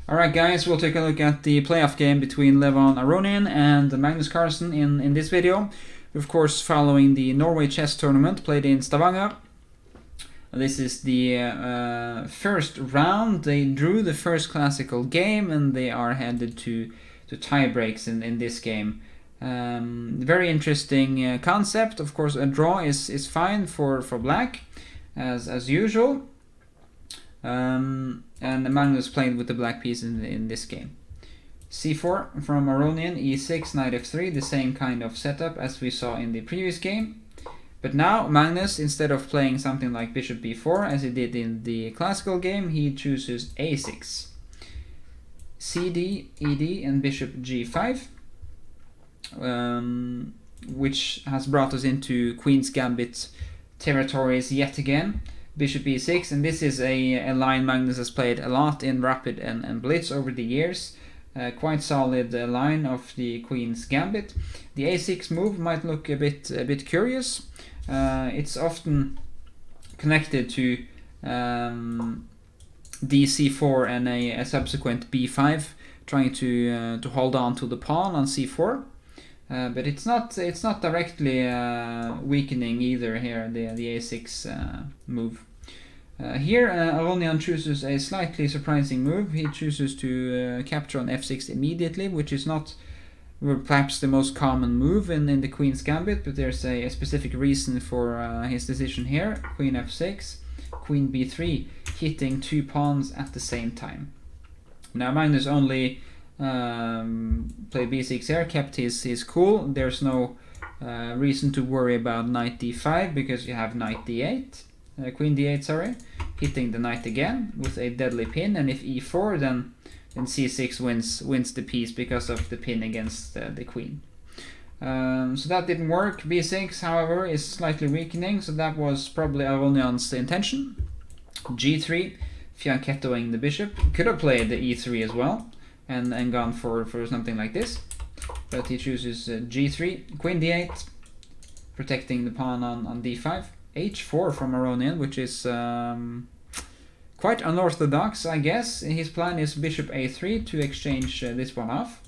Alright guys, we'll take a look at the playoff game between Aronian and Magnus Carlsen in this video. Of course, following the Norway chess tournament played in Stavanger. This is the first round. They drew the first classical game and they are headed to tie breaks in this game. Very interesting concept. Of course, a draw is fine for black as usual. And Magnus played with the black piece in this game. c4 from Aronian, e6, knight f3, the same kind of setup as we saw in the previous game. But now Magnus, instead of playing something like bishop b4 as he did in the classical game, he chooses a6. cd, ed, and bishop g5, which has brought us into Queen's Gambit territories yet again. Bishop e6, and this is a line Magnus has played a lot in Rapid and Blitz over the years. Quite solid line of the Queen's Gambit. The a6 move might look a bit curious. It's often connected to dc4 and a subsequent b5, trying to hold on to the pawn on c4. But it's not directly weakening either here, the a6 move. Here Aronian chooses a slightly surprising move. He chooses to capture on f6 immediately, which is not perhaps the most common move in the Queen's Gambit, but there's a specific reason for his decision here. Queen f6, queen b3, hitting two pawns at the same time. Now Magnus only played b6 here, kept his cool. There's no reason to worry about knight d5 because you have knight d8, queen d8, sorry, hitting the knight again with a deadly pin, and if e4 then c6 wins the piece because of the pin against the queen. So that didn't work. b6, however, is slightly weakening, so that was probably Aronian's intention. g3, fianchettoing the bishop. Could have played the e3 as well and gone for something like this, but he chooses g3, queen d8, protecting the pawn on d5. h4 from Aronian, which is quite unorthodox, I guess. His plan is bishop a3 to exchange this one off.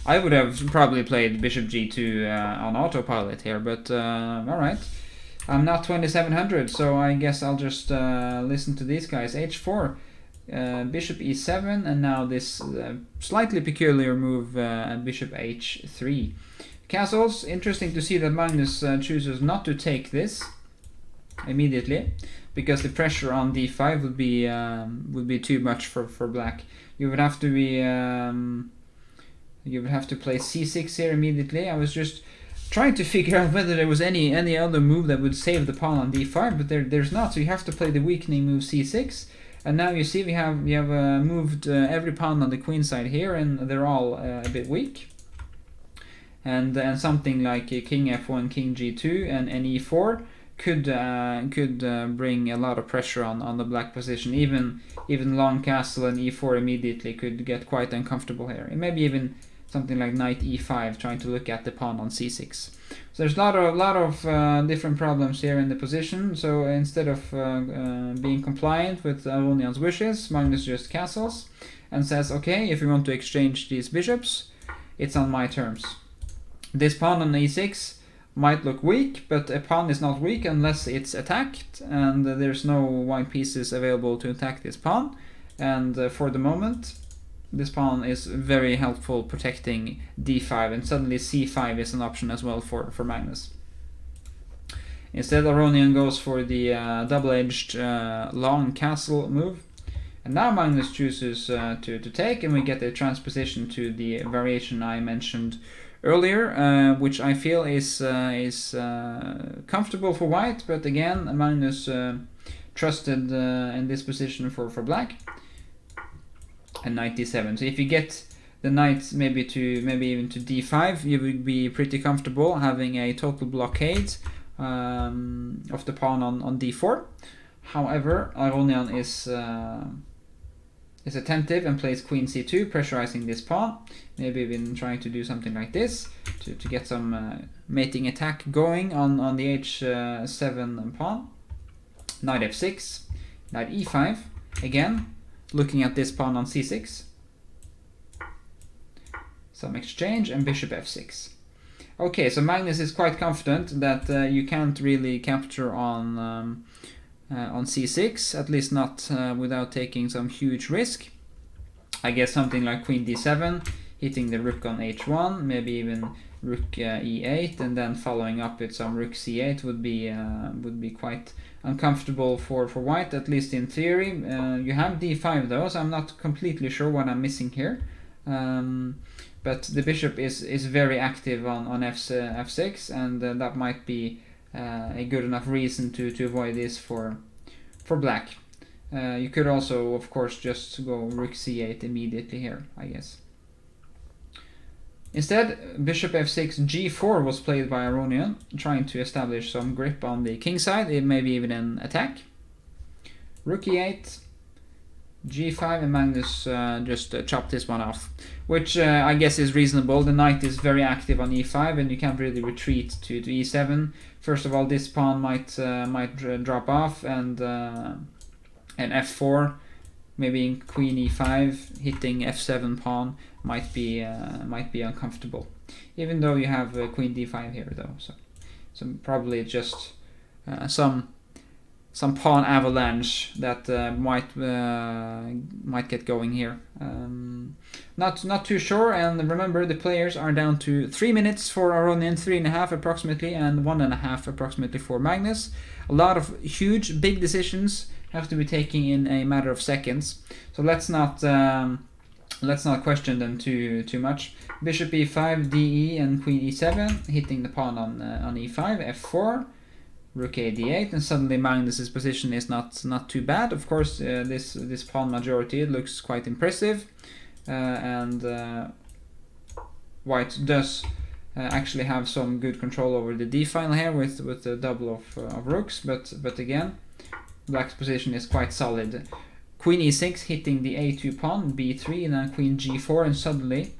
I would have probably played bishop g2 on autopilot here, but alright. I'm not 2700, so I guess I'll just listen to these guys. h4, bishop e7, and now this slightly peculiar move, bishop h3. Castles. Interesting to see that Magnus chooses not to take this immediately, because the pressure on d5 would be too much for black. You would have to play c6 here immediately. I was just trying to figure out whether there was any other move that would save the pawn on d5, but there's not. So you have to play the weakening move c6. And now you see we have moved every pawn on the queen side here, and they're all a bit weak. And something like king f1, king g2, and e4 could bring a lot of pressure on the black position. Even long castle and e4 immediately could get quite uncomfortable here. And maybe even something like knight e5, trying to look at the pawn on c6. So there's a lot of different problems here in the position. So instead of being compliant with Aronian's wishes, Magnus just castles and says, okay, if you want to exchange these bishops, it's on my terms. This pawn on e6 might look weak, but a pawn is not weak unless it's attacked, and there's no white pieces available to attack this pawn. And for the moment, this pawn is very helpful protecting d5, and suddenly c5 is an option as well for Magnus. Instead, Aronian goes for the double-edged long castle move. And now Magnus chooses to take, and we get a transposition to the variation I mentioned earlier, which I feel is comfortable for white, but again Magnus trusted in this position for black. And knight d7. So if you get the knight maybe even to d5, you would be pretty comfortable having a total blockade of the pawn on d4. However, Aronian is attentive and plays queen c2, pressurizing this pawn. Maybe even trying to do something like this to get some mating attack going on the h7 pawn. Knight f6, knight e5. Again, looking at this pawn on c6. Some exchange and bishop f6. Okay, so Magnus is quite confident that you can't really capture on c6, at least not without taking some huge risk. I guess something like queen d7, hitting the rook on h1, maybe even rook e8, and then following up with some rook c8 would be quite uncomfortable for white, at least in theory. You have d5 though, so I'm not completely sure what I'm missing here. But the bishop is very active on f6, and that might be a good enough reason to avoid this for black. You could also, of course, just go rook c8 immediately here, I guess. Instead, bishop f6, g4 was played by Aronian, trying to establish some grip on the king side, maybe even an attack. Rook e8, g5, and Magnus just chopped this one off, which I guess is reasonable. The knight is very active on e5, and you can't really retreat to e7. First of all, this pawn might drop off, and f4, maybe queen e5, hitting f7 pawn might be uncomfortable. Even though you have queen d5 here, though, so probably just some pawn avalanche that might get going here. Not too sure. And remember, the players are down to 3 minutes for Aronian, 3.5 approximately, and 1.5 approximately for Magnus. A lot of huge, big decisions have to be taken in a matter of seconds. So let's not question them too much. Bishop e5, de, and queen e7, hitting the pawn on e5, f4. Rook a d8, and suddenly Magnus's position is not too bad. Of course, this pawn majority looks quite impressive, and white does actually have some good control over the d file here with the double of rooks. But again, black's position is quite solid. Queen e6 hitting the a2 pawn, b3, and then queen g4, and suddenly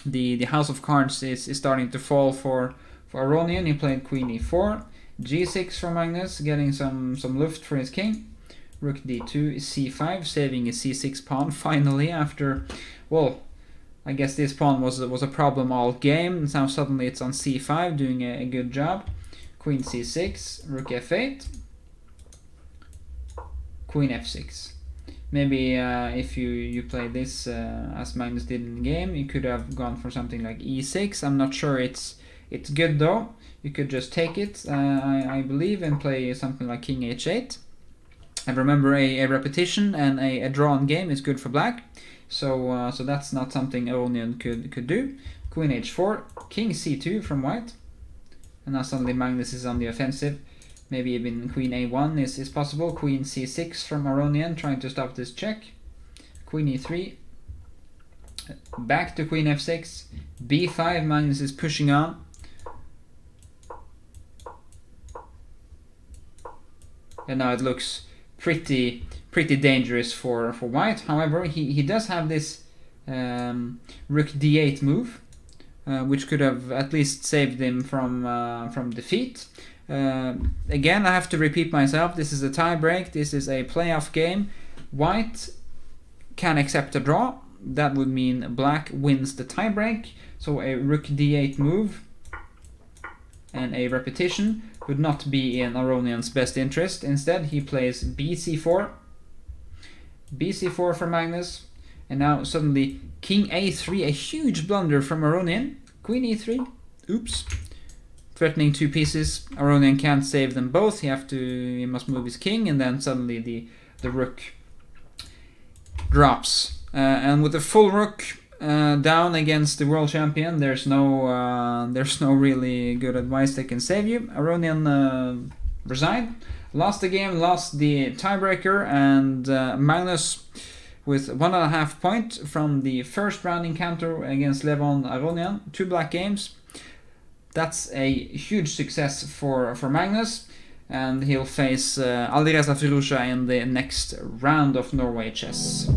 the house of cards is starting to fall for Aronian. He played queen e4. g6 for Magnus, getting some luft for his king. Rook d2, c5, saving his c6 pawn finally after, well, I guess this pawn was a problem all game. Now suddenly it's on c5, doing a good job. Queen c6, rook f8, queen f6. Maybe if you play this as Magnus did in the game, you could have gone for something like e6. I'm not sure it's good though. You could just take it, I believe, and play something like king h8. And remember, a repetition and a drawn game is good for black. So that's not something Aronian could do. Queen h4, king c2 from white. And now suddenly Magnus is on the offensive. Maybe even queen a1 is possible. Queen c6 from Aronian, trying to stop this check. Queen e3. Back to queen f6. b5, Magnus is pushing on. And now it looks pretty dangerous for white. However, he does have this rook d8 move, which could have at least saved him from defeat. Again, I have to repeat myself. This is a tiebreak. This is a playoff game. White can accept a draw. That would mean black wins the tiebreak. So a rook d8 move and a repetition would not be in Aronian's best interest. Instead, he plays bc4, bc4 for Magnus, and now suddenly king a3, a huge blunder from Aronian. Queen e3, oops, threatening two pieces. Aronian can't save them both. He must move his king, and then suddenly the rook drops, and with a full rook down against the world champion, there's no really good advice that can save you. Aronian resigned, lost the game, lost the tiebreaker, and Magnus with 1.5 point from the first round encounter against Levon Aronian. 2 black games. That's a huge success for Magnus, and he'll face Alireza Firouzja in the next round of Norway chess.